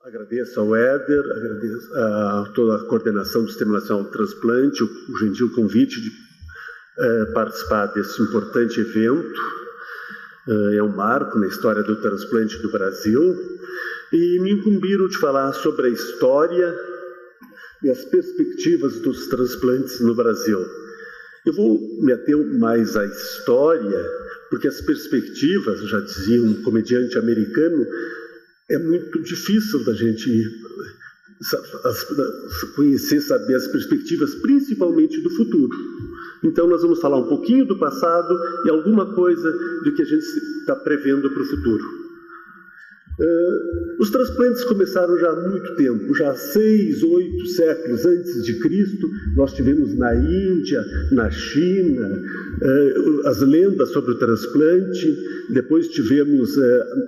Agradeço ao Éder, agradeço a toda a coordenação do Sistema Nacional de Transplante, o gentil convite de participar desse importante evento. É um marco na história do transplante do Brasil e me incumbiram de falar sobre a história e as perspectivas dos transplantes no Brasil. Eu vou me ater mais à história, porque as perspectivas, já dizia um comediante americano, é muito difícil da gente conhecer, saber as perspectivas, principalmente do futuro. Então, nós vamos falar um pouquinho do passado e alguma coisa do que a gente está prevendo para o futuro. Os transplantes começaram já há muito tempo, já há 6, 8 séculos antes de Cristo. Nós tivemos na Índia, na China, as lendas sobre o transplante. Depois tivemos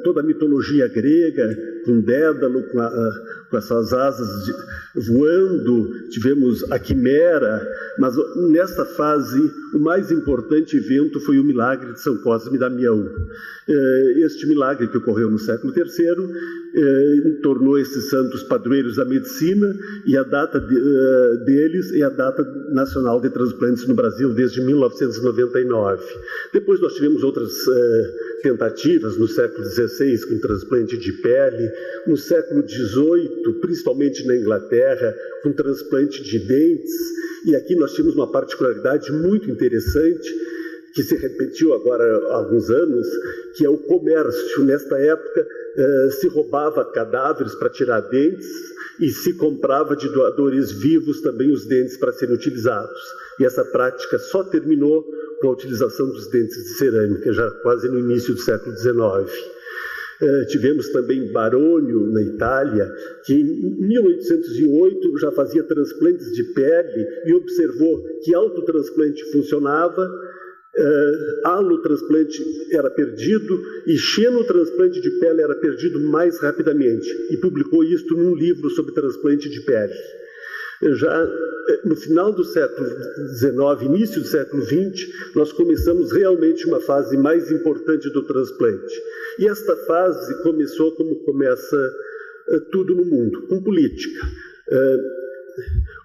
toda a mitologia grega, com Dédalo, com as suas asas voando. Tivemos a quimera, mas nesta fase o mais importante evento foi o milagre de São Cosme e Damião. Este milagre que ocorreu no século III tornou esses santos padroeiros da medicina, e a data deles é a data nacional de transplantes no Brasil desde 1999. Depois nós tivemos outras tentativas no século XVI com transplante de pele, no século XVIII, principalmente na Inglaterra, com transplante de dentes, e aqui nós tínhamos uma particularidade muito interessante, que se repetiu agora há alguns anos, que é o comércio. Nesta época, se roubava cadáveres para tirar dentes e se comprava de doadores vivos também os dentes para serem utilizados. E essa prática só terminou com a utilização dos dentes de cerâmica, já quase no início do século XIX. Tivemos também Barônio, na Itália, que em 1808 já fazia transplantes de pele e observou que autotransplante funcionava, alotransplante era perdido e xenotransplante de pele era perdido mais rapidamente, e publicou isto num livro sobre transplante de pele. Já no final do século XIX, início do século XX, nós começamos realmente uma fase mais importante do transplante. E esta fase começou como começa tudo no mundo, com política.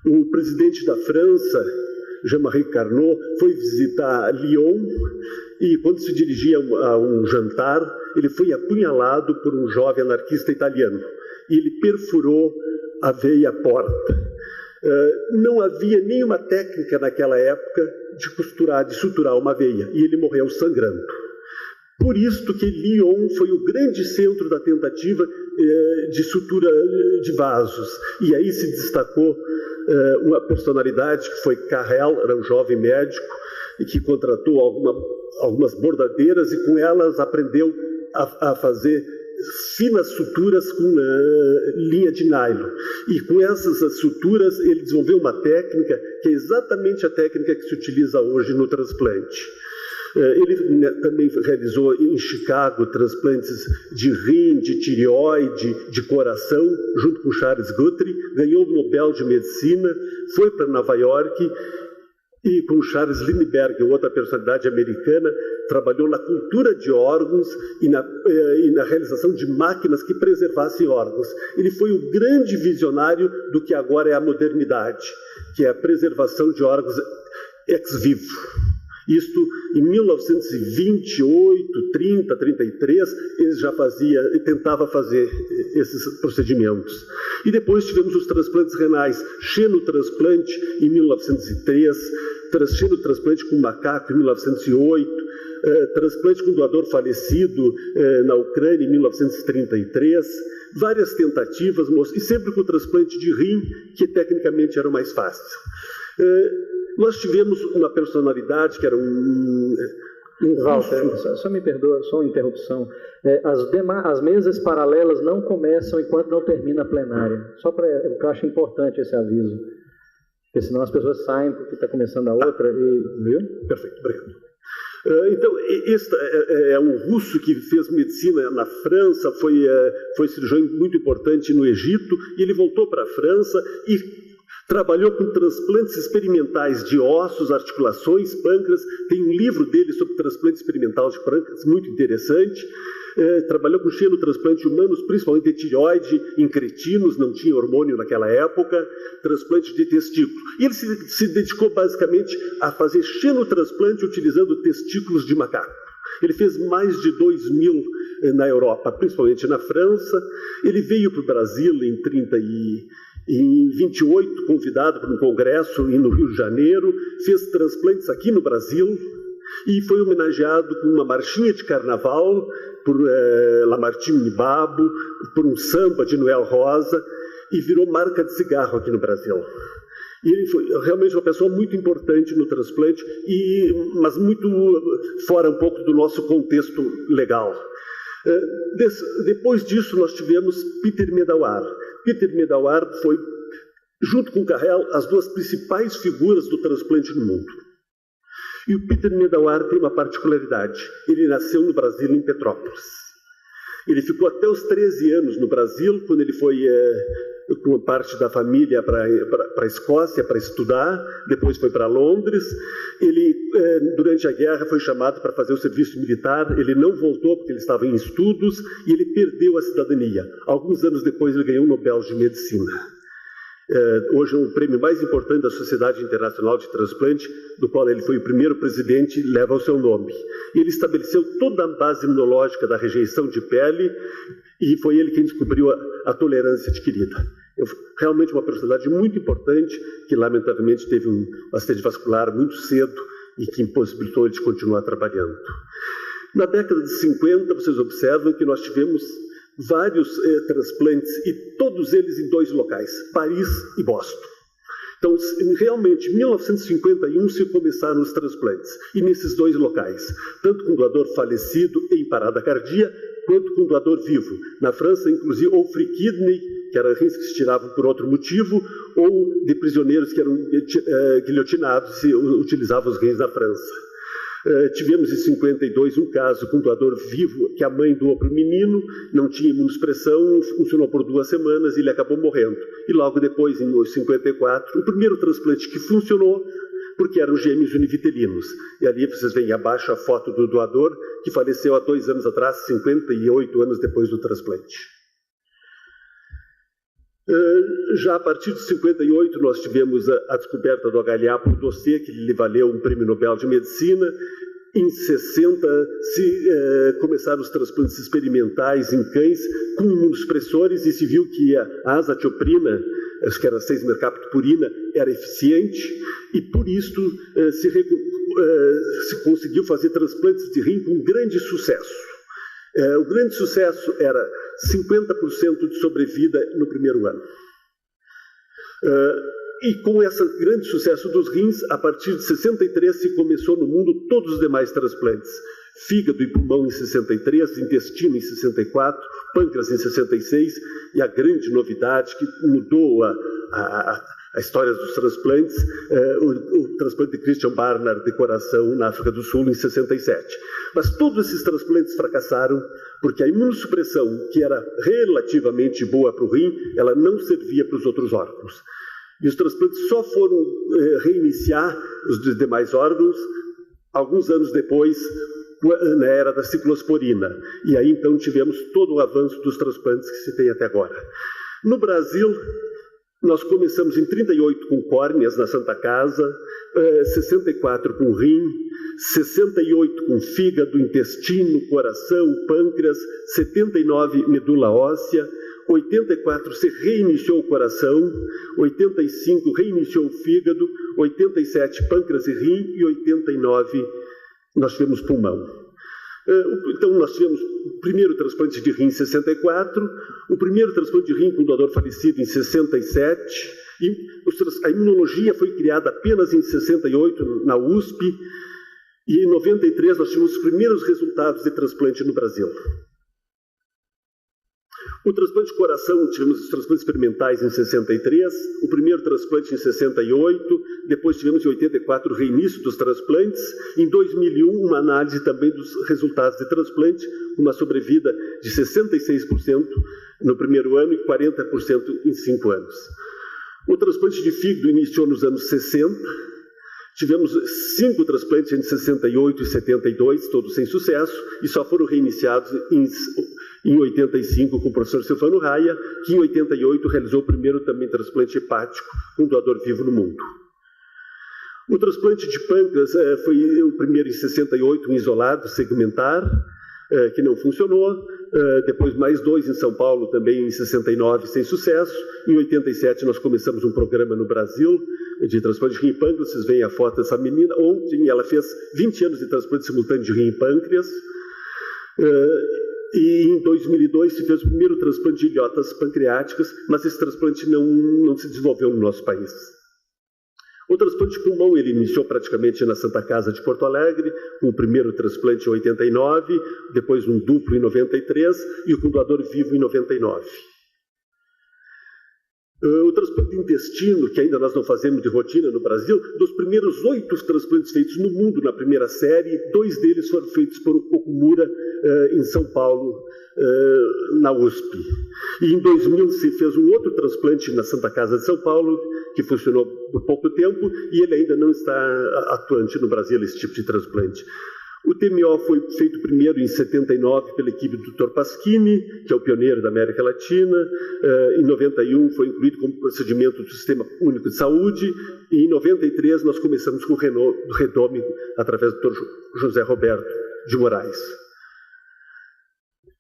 O presidente da França, Jean-Marie Carnot, foi visitar Lyon e, quando se dirigia a um jantar, ele foi apunhalado por um jovem anarquista italiano e ele perfurou a veia porta. Não havia nenhuma técnica naquela época de suturar uma veia, e ele morreu sangrando. Por isto que Lyon foi o grande centro da tentativa de sutura de vasos. E aí se destacou uma personalidade que foi Carrel, era um jovem médico, e que contratou algumas bordadeiras e com elas aprendeu a fazer finas suturas com linha de nylon. E com essas suturas ele desenvolveu uma técnica que é exatamente a técnica que se utiliza hoje no transplante. Ele também realizou em Chicago transplantes de rim, de tireoide, de coração, junto com Charles Guthrie, ganhou o Nobel de Medicina, foi para Nova York e com Charles Lindbergh, outra personalidade americana, trabalhou na cultura de órgãos e na realização de máquinas que preservassem órgãos. Ele foi o grande visionário do que agora é a modernidade, que é a preservação de órgãos ex vivo. Isto em 1928, 30, 33, ele já tentava fazer esses procedimentos. E depois tivemos os transplantes renais, xenotransplante em 1903, xenotransplante com macaco em 1908, transplante com doador falecido na Ucrânia em 1933, várias tentativas, e sempre com o transplante de rim, que tecnicamente era o mais fácil. Nós tivemos uma personalidade que era Walter, só me perdoa, só uma interrupção. As mesas paralelas não começam enquanto não termina a plenária. Só para eu acho importante esse aviso. Porque senão as pessoas saem porque está começando a outra viu? Perfeito, obrigado. Então, este é um russo que fez medicina na França, foi cirurgião muito importante no Egito, e ele voltou para a França e trabalhou com transplantes experimentais de ossos, articulações, pâncreas. Tem um livro dele sobre transplante experimental de pâncreas, muito interessante. trabalhou com xenotransplante humanos, principalmente de tireoide, em cretinos, não tinha hormônio naquela época, transplante de testículo. E ele se dedicou basicamente a fazer xenotransplante utilizando testículos de macaco. Ele fez mais de 2.000 na Europa, principalmente na França. Ele veio para o Brasil em 28, convidado para um congresso no Rio de Janeiro, fez transplantes aqui no Brasil e foi homenageado com uma marchinha de carnaval por Lamartine Babo, por um samba de Noel Rosa, e virou marca de cigarro aqui no Brasil. E ele foi realmente uma pessoa muito importante no transplante, mas muito fora um pouco do nosso contexto legal. Depois disso, nós tivemos Peter Medawar. Peter Medawar foi, junto com Carrel, as duas principais figuras do transplante no mundo. E o Peter Medawar tem uma particularidade. Ele nasceu no Brasil, em Petrópolis. Ele ficou até os 13 anos no Brasil, quando ele foi com parte da família para a Escócia para estudar, depois foi para Londres. Ele, durante a guerra, foi chamado para fazer o serviço militar, ele não voltou porque ele estava em estudos e ele perdeu a cidadania. Alguns anos depois ele ganhou o Nobel de Medicina. Hoje é o prêmio mais importante da Sociedade Internacional de Transplante, do qual ele foi o primeiro presidente e leva o seu nome. Ele estabeleceu toda a base imunológica da rejeição de pele e foi ele quem descobriu a tolerância adquirida. Realmente uma personalidade muito importante que, lamentavelmente, teve um acidente vascular muito cedo e que impossibilitou ele de continuar trabalhando. Na década de 50, vocês observam que nós tivemos vários transplantes, e todos eles em dois locais, Paris e Boston. Então, realmente, em 1951 se começaram os transplantes, e nesses dois locais, tanto com doador falecido em parada cardíaca, quanto com doador vivo. Na França, inclusive, ou free kidney, que eram rins que se tiravam por outro motivo, ou de prisioneiros que eram guilhotinados se utilizavam os rins na França. Tivemos em 52 um caso com um doador vivo que a mãe doou para o menino, não tinha imunossupressão, funcionou por 2 semanas e ele acabou morrendo. E logo depois, em 54, o primeiro transplante que funcionou, porque eram gêmeos univitelinos. E ali vocês veem abaixo a foto do doador, que faleceu há 2 anos atrás, 58 anos depois do transplante. Já a partir de 58 nós tivemos a descoberta do HLA por dossiê, que lhe valeu um prêmio Nobel de Medicina. Em 60 começaram os transplantes experimentais em cães com imunossupressores e se viu que a azatioprina, acho que era 6-mercaptopurina, era eficiente e por isso se conseguiu fazer transplantes de rim com grande sucesso. O grande sucesso era 50% de sobrevida no primeiro ano. E com esse grande sucesso dos rins, a partir de 63 se começou no mundo todos os demais transplantes. Fígado e pulmão em 63, intestino em 64, pâncreas em 66, e a grande novidade que mudou a história dos transplantes, o transplante de Christian Barnard de coração na África do Sul em 67. Mas todos esses transplantes fracassaram porque a imunossupressão, que era relativamente boa para o rim, ela não servia para os outros órgãos. E os transplantes só foram reiniciar os demais órgãos alguns anos depois, na era da ciclosporina. E aí, então, tivemos todo o avanço dos transplantes que se tem até agora. No Brasil, nós começamos em 38 com córneas na Santa Casa, 64 com rim, 68 com fígado, intestino, coração, pâncreas, 79 medula óssea, 84 se reiniciou o coração, 85 reiniciou o fígado, 87 pâncreas e rim e 89 nós tivemos pulmão. Então nós tivemos o primeiro transplante de rim em 64, o primeiro transplante de rim com doador falecido em 67, e a imunologia foi criada apenas em 68 na USP, e em 93 nós tivemos os primeiros resultados de transplante no Brasil. O transplante de coração, tivemos os transplantes experimentais em 63, o primeiro transplante em 68, depois tivemos em 84 o reinício dos transplantes, em 2001 uma análise também dos resultados de transplante, uma sobrevida de 66% no primeiro ano e 40% em 5 anos. O transplante de fígado iniciou nos anos 60, Tivemos 5 transplantes entre 68 e 72, todos sem sucesso, e só foram reiniciados em 85 com o professor Silvano Raia, que em 88 realizou o primeiro também transplante hepático com doador vivo no mundo. O transplante de pâncreas foi o primeiro em 68, um isolado, segmentar, que não funcionou. Depois mais 2 em São Paulo, também em 69, sem sucesso. Em 87 nós começamos um programa no Brasil de transplante de rim e pâncreas. Vocês veem a foto dessa menina. Ontem ela fez 20 anos de transplante simultâneo de rim e pâncreas. E em 2002 se fez o primeiro transplante de ilhotas pancreáticas, mas esse transplante não se desenvolveu no nosso país. O transplante de pulmão ele iniciou praticamente na Santa Casa de Porto Alegre, com o primeiro transplante em 89, depois um duplo em 93 e o com doador vivo em 99. O transplante de intestino, que ainda nós não fazemos de rotina no Brasil, dos primeiros 8 transplantes feitos no mundo na primeira série, 2 deles foram feitos por Okumura em São Paulo, na USP. E em 2000 se fez um outro transplante na Santa Casa de São Paulo, que funcionou por pouco tempo, e ele ainda não está atuante no Brasil, esse tipo de transplante. O TMO foi feito primeiro em 79 pela equipe do Dr. Pasquini, que é o pioneiro da América Latina. Em 91 foi incluído como procedimento do Sistema Único de Saúde. E em 93 nós começamos com o Redome, através do Dr. José Roberto de Moraes.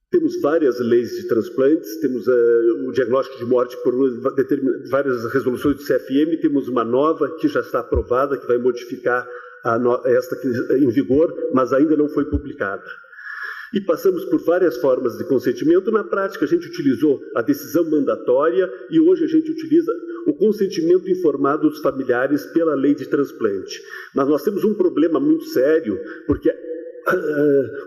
Temos várias leis de transplantes, temos o diagnóstico de morte por várias resoluções do CFM, temos uma nova que já está aprovada, que vai modificar esta em vigor, mas ainda não foi publicada. E passamos por várias formas de consentimento. Na prática, a gente utilizou a decisão mandatória e hoje a gente utiliza o consentimento informado dos familiares pela lei de transplante. Mas nós temos um problema muito sério, porque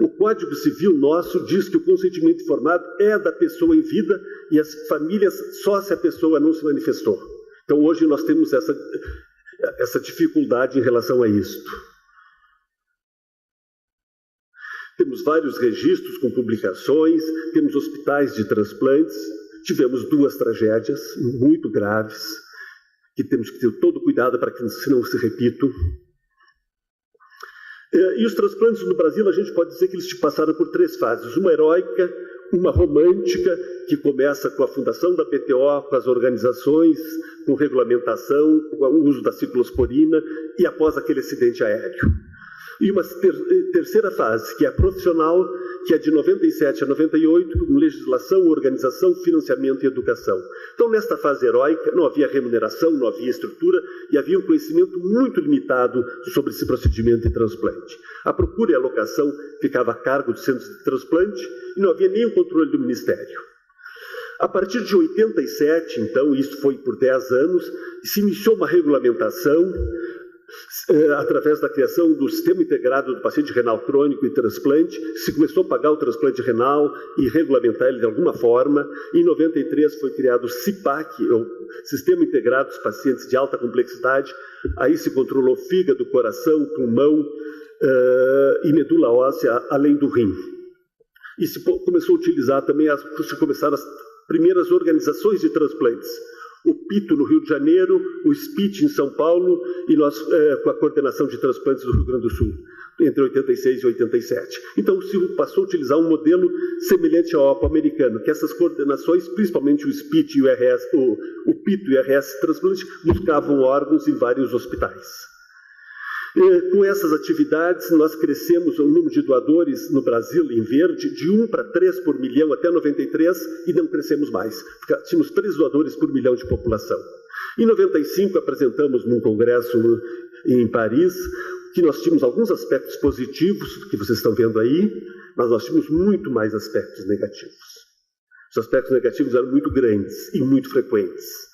o Código Civil nosso diz que o consentimento informado é da pessoa em vida e as famílias só se a pessoa não se manifestou. Então, hoje nós temos essa dificuldade em relação a isto. Temos vários registros com publicações, temos hospitais de transplantes, tivemos 2 tragédias muito graves, que temos que ter todo cuidado para que não se repitam. E os transplantes no Brasil, a gente pode dizer que eles passaram por 3 fases. Uma heróica, uma romântica, que começa com a fundação da PTO, com as organizações, com regulamentação, com o uso da ciclosporina e após aquele acidente aéreo. E uma terceira fase, que é a profissional, que é de 97 a 98, com legislação, organização, financiamento e educação. Então, nesta fase heróica, não havia remuneração, não havia estrutura e havia um conhecimento muito limitado sobre esse procedimento de transplante. A procura e a alocação ficava a cargo dos centros de transplante e não havia nenhum controle do Ministério. A partir de 87, então, isso foi por 10 anos, se iniciou uma regulamentação através da criação do Sistema Integrado do Paciente Renal Crônico e Transplante. Se começou a pagar o transplante renal e regulamentar ele de alguma forma. Em 93 foi criado o CIPAC, o Sistema Integrado dos Pacientes de Alta Complexidade. Aí se controlou fígado, coração, pulmão e medula óssea, além do rim. E se começou a utilizar também, se começaram as primeiras organizações de transplantes. O PITO no Rio de Janeiro, o SPIT em São Paulo e nós com a coordenação de transplantes do Rio Grande do Sul, entre 86 e 87. Então, se passou a utilizar um modelo semelhante ao americano, que essas coordenações, principalmente o SPIT e o RS, o PITO e o RS Transplante, buscavam órgãos em vários hospitais. Com essas atividades, nós crescemos o número de doadores no Brasil, em verde, de 1 para 3 por milhão até 93 e não crescemos mais. Tínhamos 3 doadores por milhão de população. Em 95, apresentamos num congresso em Paris que nós tínhamos alguns aspectos positivos, que vocês estão vendo aí, mas nós tínhamos muito mais aspectos negativos. Os aspectos negativos eram muito grandes e muito frequentes.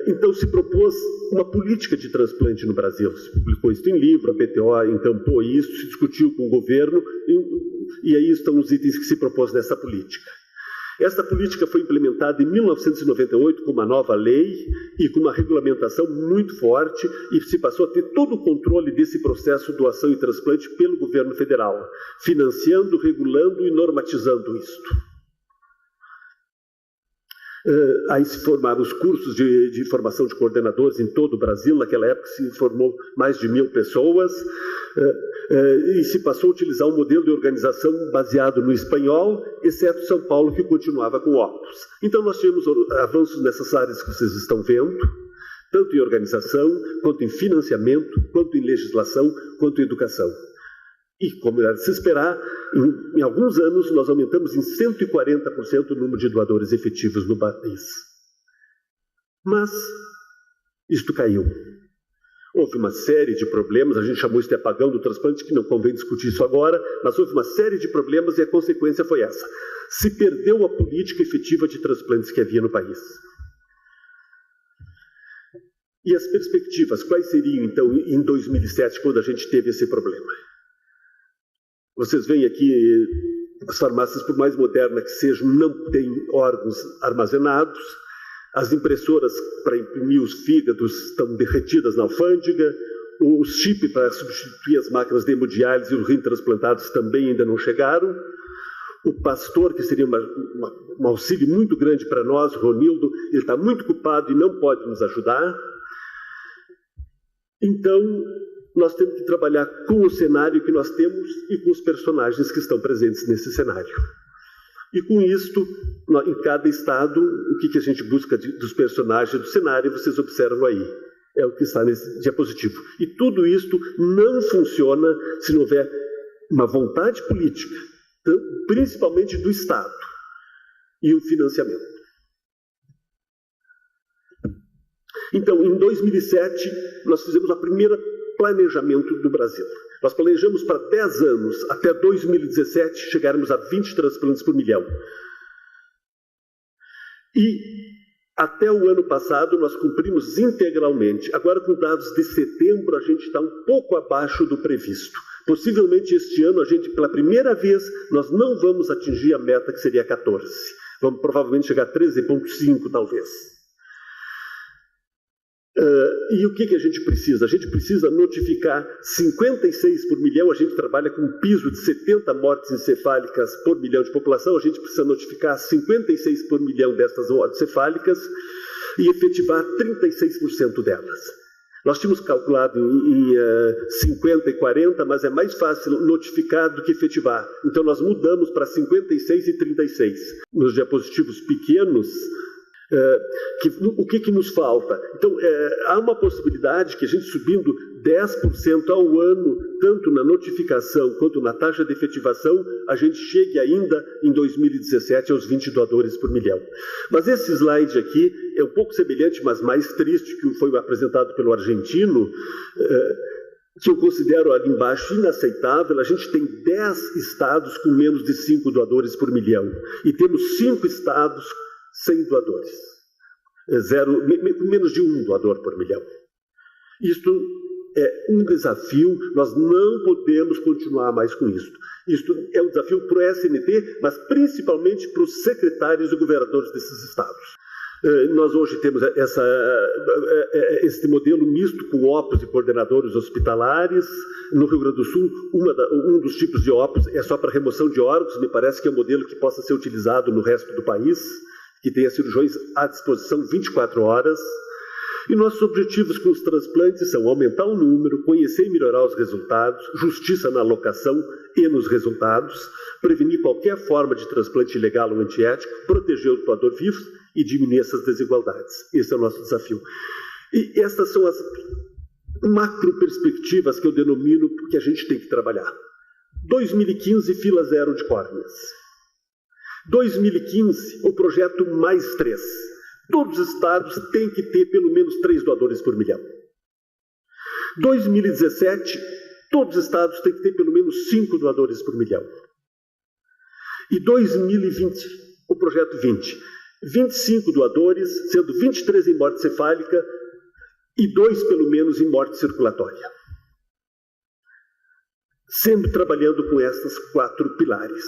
Então se propôs uma política de transplante no Brasil. Se publicou isso em livro, a PTO encampou isso, se discutiu com o governo, e aí estão os itens que se propôs nessa política. Essa política foi implementada em 1998 com uma nova lei e com uma regulamentação muito forte, e se passou a ter todo o controle desse processo de doação e transplante pelo governo federal, financiando, regulando e normatizando isto. Aí se formaram os cursos de formação de coordenadores em todo o Brasil. Naquela época se formou mais de 1.000 pessoas, e se passou a utilizar um modelo de organização baseado no espanhol, exceto São Paulo, que continuava com Opus. Então nós tivemos avanços nessas áreas que vocês estão vendo, tanto em organização, quanto em financiamento, quanto em legislação, quanto em educação. E, como era de se esperar, em alguns anos nós aumentamos em 140% o número de doadores efetivos no país. Mas isto caiu. Houve uma série de problemas, a gente chamou isso de apagão do transplante, que não convém discutir isso agora, mas houve uma série de problemas e a consequência foi essa. Se perdeu a política efetiva de transplantes que havia no país. E as perspectivas, quais seriam, então, em 2007, quando a gente teve esse problema? Vocês veem aqui, as farmácias, por mais modernas que sejam, não têm órgãos armazenados, as impressoras para imprimir os fígados estão derretidas na alfândega, os chips para substituir as máquinas de hemodiálise e os rins transplantados também ainda não chegaram. O pastor, que seria um auxílio muito grande para nós, o Ronildo, ele está muito ocupado e não pode nos ajudar. Então, nós temos que trabalhar com o cenário que nós temos e com os personagens que estão presentes nesse cenário. E com isto, em cada estado, o que a gente busca dos personagens do cenário, vocês observam aí. É o que está nesse diapositivo. E tudo isto não funciona se não houver uma vontade política, principalmente do Estado, e o financiamento. Então, em 2007, nós fizemos a primeira planejamento do Brasil. Nós planejamos para 10 anos, até 2017, chegarmos a 20 transplantes por milhão. E até o ano passado nós cumprimos integralmente. Agora, com dados de setembro, a gente está um pouco abaixo do previsto. Possivelmente este ano, a gente, pela primeira vez, nós não vamos atingir a meta que seria 14. Vamos provavelmente chegar a 13,5 talvez. E o que a gente precisa? A gente precisa notificar 56 por milhão. A gente trabalha com um piso de 70 mortes encefálicas por milhão de população. A gente precisa notificar 56 por milhão dessas mortes encefálicas e efetivar 36% delas. Nós tínhamos calculado em 50 e 40, mas é mais fácil notificar do que efetivar. Então nós mudamos para 56 e 36. Nos diapositivos pequenos, o que nos falta? Então, há uma possibilidade que a gente subindo 10% ao ano, tanto na notificação quanto na taxa de efetivação, a gente chegue ainda em 2017 aos 20 doadores por milhão. Mas esse slide aqui é um pouco semelhante, mas mais triste, que foi apresentado pelo argentino, que eu considero ali embaixo inaceitável. A gente tem 10 estados com menos de 5 doadores por milhão e temos 5 estados sem doadores, menos de 1 doador por milhão. Isto é um desafio, nós não podemos continuar mais com isso. Isto é um desafio para o SNT, mas principalmente para os secretários e governadores desses estados. Nós hoje temos esse modelo misto com OPUS e coordenadores hospitalares. No Rio Grande do Sul, um dos tipos de OPUS é só para remoção de órgãos. Me parece que é um modelo que possa ser utilizado no resto do país, que tenha cirurgiões à disposição 24 horas. E nossos objetivos com os transplantes são aumentar o número, conhecer e melhorar os resultados, justiça na alocação e nos resultados, prevenir qualquer forma de transplante ilegal ou antiético, proteger o doador vivo e diminuir essas desigualdades. Esse é o nosso desafio. E essas são as macro perspectivas que eu denomino que a gente tem que trabalhar. 2015, fila zero de córneas. 2015, o projeto mais 3. Todos os estados têm que ter pelo menos 3 doadores por milhão. 2017, todos os estados têm que ter pelo menos 5 doadores por milhão. E 2020, o projeto 20. 25 doadores, sendo 23 em morte cefálica e 2 pelo menos em morte circulatória. Sempre trabalhando com essas 4 pilares.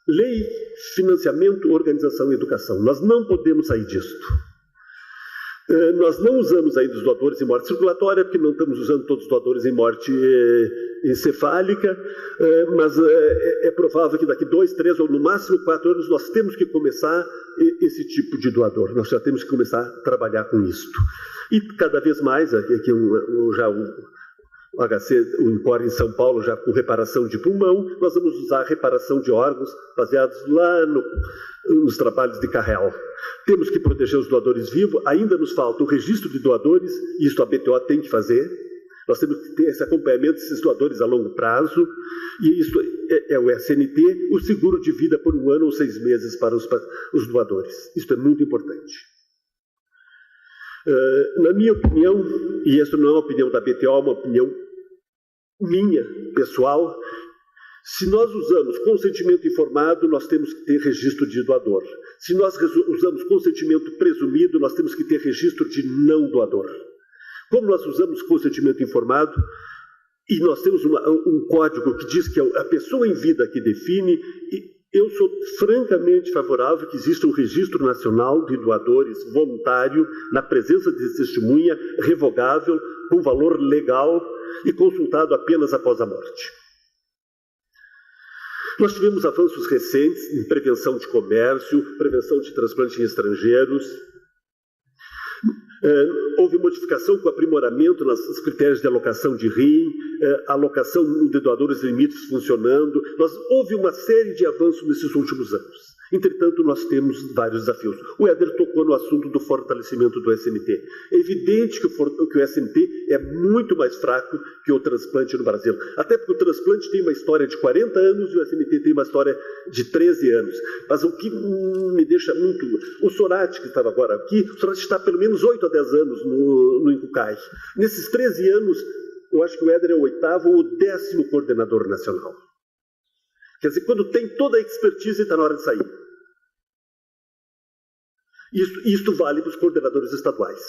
Lei, financiamento, organização e educação. Nós não podemos sair disto. Nós não usamos ainda os doadores em morte circulatória, porque não estamos usando todos os doadores em morte encefálica, mas é provável que daqui 2, 3 ou no máximo 4 anos nós temos que começar esse tipo de doador. Nós já temos que começar a trabalhar com isto. E cada vez mais, aqui o HC, o INCOR em São Paulo, já com reparação de pulmão, nós vamos usar reparação de órgãos baseados lá nos trabalhos de Carrel. Temos que proteger os doadores vivos, ainda nos falta o registro de doadores, e isso a BTO tem que fazer. Nós temos que ter esse acompanhamento desses doadores a longo prazo, e isso é o SNT, o seguro de vida por 1 ano ou 6 meses para os doadores. Isso é muito importante. Na minha opinião, e essa não é uma opinião da BTO, é uma opinião minha, pessoal, se nós usamos consentimento informado, nós temos que ter registro de doador. Se nós usamos consentimento presumido, nós temos que ter registro de não doador. Como nós usamos consentimento informado, e nós temos um código que diz que é a pessoa em vida que define, eu sou francamente favorável que exista um registro nacional de doadores voluntário, na presença de testemunha, revogável, com valor legal e consultado apenas após a morte. Nós tivemos avanços recentes em prevenção de comércio, prevenção de transplante em estrangeiros. Houve modificação com aprimoramento nos critérios de alocação de rim, alocação de doadores limites funcionando. Houve uma série de avanços nesses últimos anos. Entretanto, nós temos vários desafios. O Éder tocou no assunto do fortalecimento do SNT. É evidente que o SNT é muito mais fraco que o transplante no Brasil. Até porque o transplante tem uma história de 40 anos e o SNT tem uma história de 13 anos. Mas o que me deixa muito... O Sorati, que estava agora aqui, o Sorati está há pelo menos 8 a 10 anos no INCUCAI. Nesses 13 anos, eu acho que o Éder é o 8º ou o 10º coordenador nacional. Quer dizer, quando tem toda a expertise, está na hora de sair. Isto vale para os coordenadores estaduais.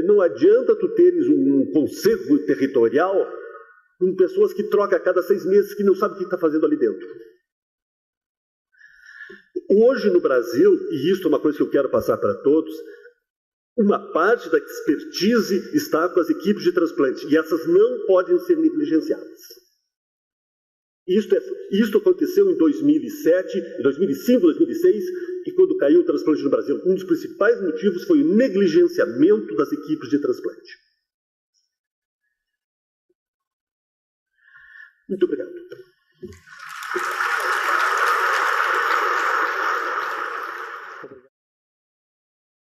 Não adianta tu teres um conselho territorial com pessoas que trocam a cada 6 meses, que não sabem o que está fazendo ali dentro. Hoje no Brasil, e isso é uma coisa que eu quero passar para todos, uma parte da expertise está com as equipes de transplante, e essas não podem ser negligenciadas. Isto aconteceu em 2007, 2005, 2006, e quando caiu o transplante no Brasil. Um dos principais motivos foi o negligenciamento das equipes de transplante. Muito obrigado.